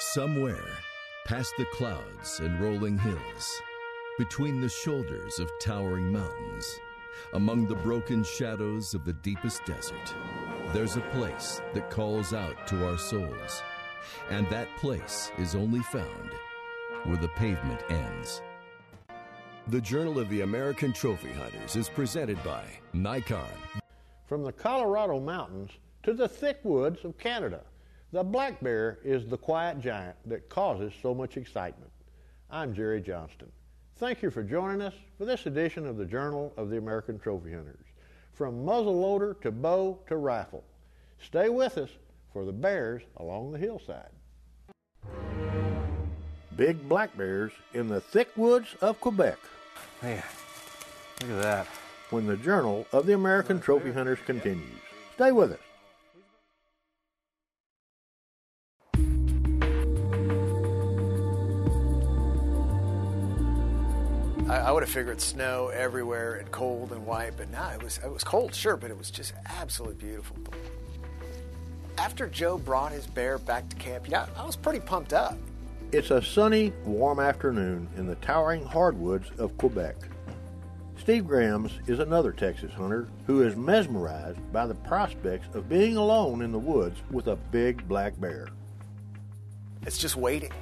Somewhere, past the clouds and rolling hills, between the shoulders of towering mountains, among the broken shadows of the deepest desert, there's a place that calls out to our souls. And that place is only found where the pavement ends. The Journal of the American Trophy Hunters is presented by Nikon. From the Colorado mountains to the thick woods of Canada, the black bear is the quiet giant that causes so much excitement. I'm Jerry Johnston. Thank you for joining us for this edition of the Journal of the American Trophy Hunters. From muzzleloader to bow to rifle, stay with us for the bears along the hillside. Big black bears in the thick woods of Quebec. Man, look at that. When the Journal of the American Trophy Hunters continues. Stay with us. I would have figured snow everywhere and cold and white, but no, it was cold, sure, but it was just absolutely beautiful. After Joe brought his bear back to camp, I was pretty pumped up. It's a sunny, warm afternoon in the towering hardwoods of Quebec. Steve Grams is another Texas hunter who is mesmerized by the prospects of being alone in the woods with a big black bear. It's just waiting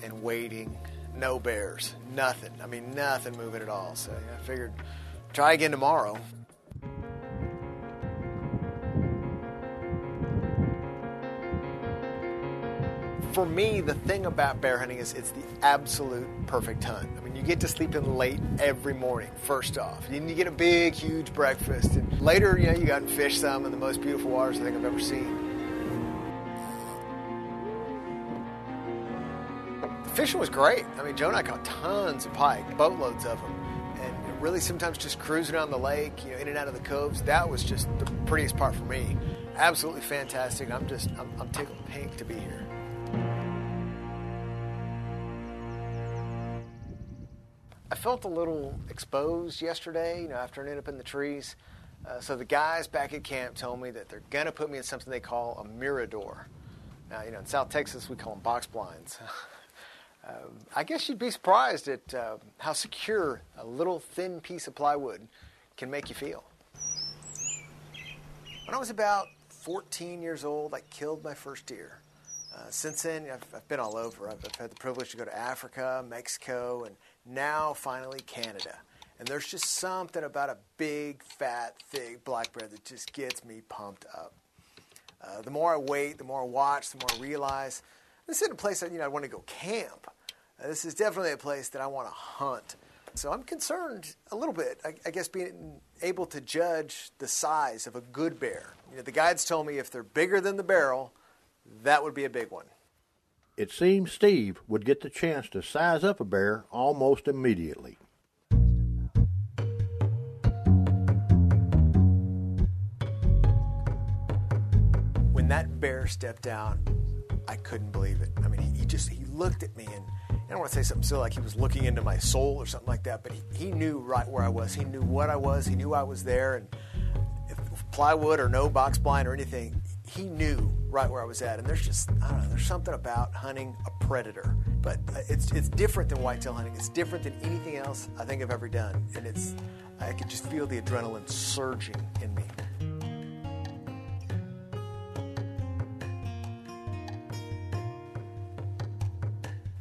and waiting. No bears, nothing. I mean, nothing moving at all. So I figured try again tomorrow. For me, the thing about bear hunting is it's the absolute perfect hunt. I mean, you get to sleep in late every morning, first off. And you get a big, huge breakfast. And later, you got to fish some in the most beautiful waters I think I've ever seen. The fishing was great. I mean, Joe and I caught tons of pike, boatloads of them. And really sometimes just cruising around the lake, in and out of the coves, that was just the prettiest part for me. Absolutely fantastic. I'm tickled pink to be here. I felt a little exposed yesterday, after I ended up in the trees. So the guys back at camp told me that they're going to put me in something they call a mirador. Now, in South Texas, we call them box blinds. I guess you'd be surprised at how secure a little thin piece of plywood can make you feel. When I was about 14 years old, I killed my first deer. Since then, I've been all over. I've had the privilege to go to Africa, Mexico, and now finally Canada. And there's just something about a big, fat, thick black bear that just gets me pumped up. The more I wait, the more I watch, the more I realize this isn't a place that I want to go camp. This is definitely a place that I want to hunt. So I'm concerned a little bit, I guess, being able to judge the size of a good bear. The guides told me if they're bigger than the barrel, that would be a big one. It seems Steve would get the chance to size up a bear almost immediately. When that bear stepped out, I couldn't believe it. I mean, he looked at me, and I don't want to say something silly like he was looking into my soul or something like that, but he knew right where I was. He knew what I was. He knew I was there, and if plywood or no box blind or anything, he knew right where I was at. And there's just, I don't know, there's something about hunting a predator. But it's different than whitetail hunting. It's different than anything else I think I've ever done. And I could just feel the adrenaline surging in me.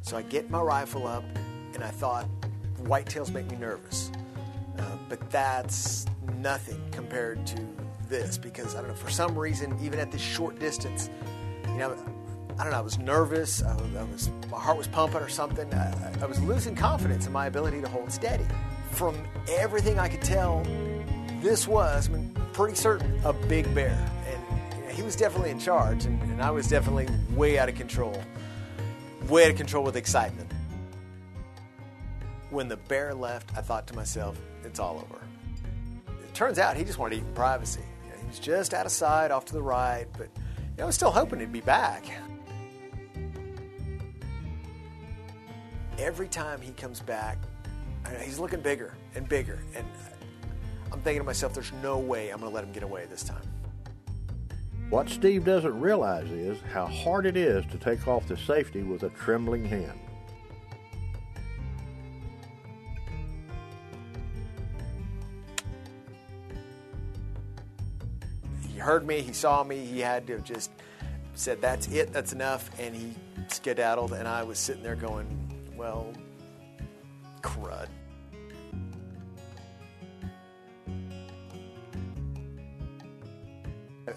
So I get my rifle up, and I thought, whitetails make me nervous. But that's nothing compared to this, because, I don't know, for some reason, even at this short distance, I don't know, I was nervous, my heart was pumping or something. I was losing confidence in my ability to hold steady. From everything I could tell, this was, pretty certain, a big bear. And he was definitely in charge, and I was definitely way out of control. Way out of control with excitement. When the bear left, I thought to myself, it's all over. It turns out he just wanted to eat in privacy. He was just out of sight, off to the right, but I was still hoping he'd be back. Every time he comes back, he's looking bigger and bigger, and I'm thinking to myself, there's no way I'm going to let him get away this time. What Steve doesn't realize is how hard it is to take off the safety with a trembling hand. He heard me, he saw me, he had to have just said, that's it, that's enough, and he skedaddled, and I was sitting there going, well, crud.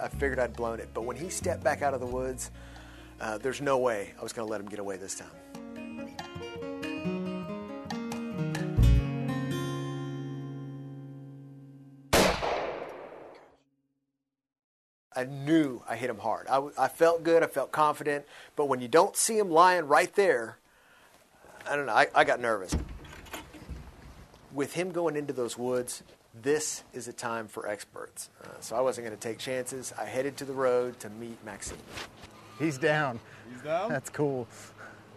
I figured I'd blown it, but when he stepped back out of the woods, there's no way I was going to let him get away this time. I knew I hit him hard. I felt good, I felt confident, but when you don't see him lying right there, I don't know, I got nervous. With him going into those woods, this is a time for experts. So I wasn't going to take chances. I headed to the road to meet Maxime. He's down. He's down? That's cool.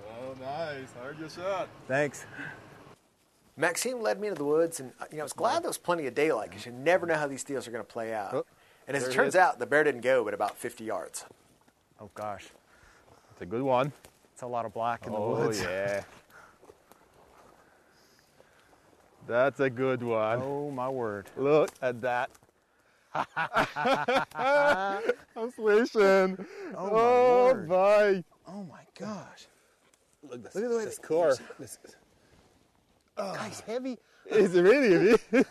Oh, nice. I heard your shot. Thanks. Maxime led me into the woods, and I was glad there was plenty of daylight because you never know how these deals are going to play out. Oh, and as it there he turns is. out, the bear didn't go but about 50 yards. Oh, gosh. That's a good one. It's a lot of black in the Oh, woods. yeah. That's a good one. Oh, my word. Look at that. I'm swishing. Oh, my word. boy. Oh, my gosh. Look at Look at the way this that- core. Guy's heavy. It's really heavy.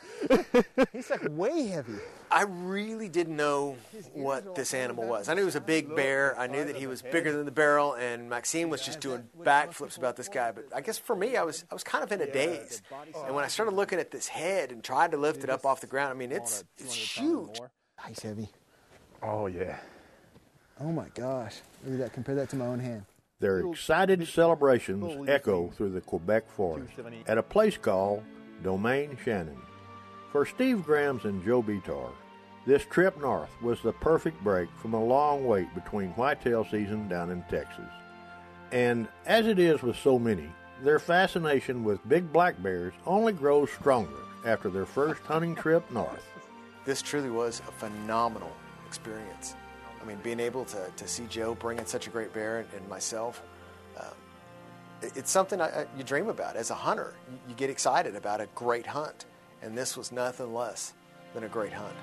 He's like way heavy. I really didn't know what this animal was. I knew it was a big bear. I knew that he was bigger than the barrel, and Maxime was just doing backflips about this guy. But I guess for me, I was kind of in a daze. And when I started looking at this head and tried to lift it up off the ground, I mean, it's huge. He's heavy. Oh, yeah. Oh, my gosh. Look at that. Compare that to my own hand. Their excited celebrations echo through the Quebec forest at a place called Domaine Shannon. For Steve Grams and Joe Bitar, this trip north was the perfect break from a long wait between whitetail season down in Texas. And as it is with so many, their fascination with big black bears only grows stronger after their first hunting trip north. This truly was a phenomenal experience. I mean, being able to see Joe bring in such a great bear and myself, it's something you dream about. As a hunter, you get excited about a great hunt, and this was nothing less than a great hunt.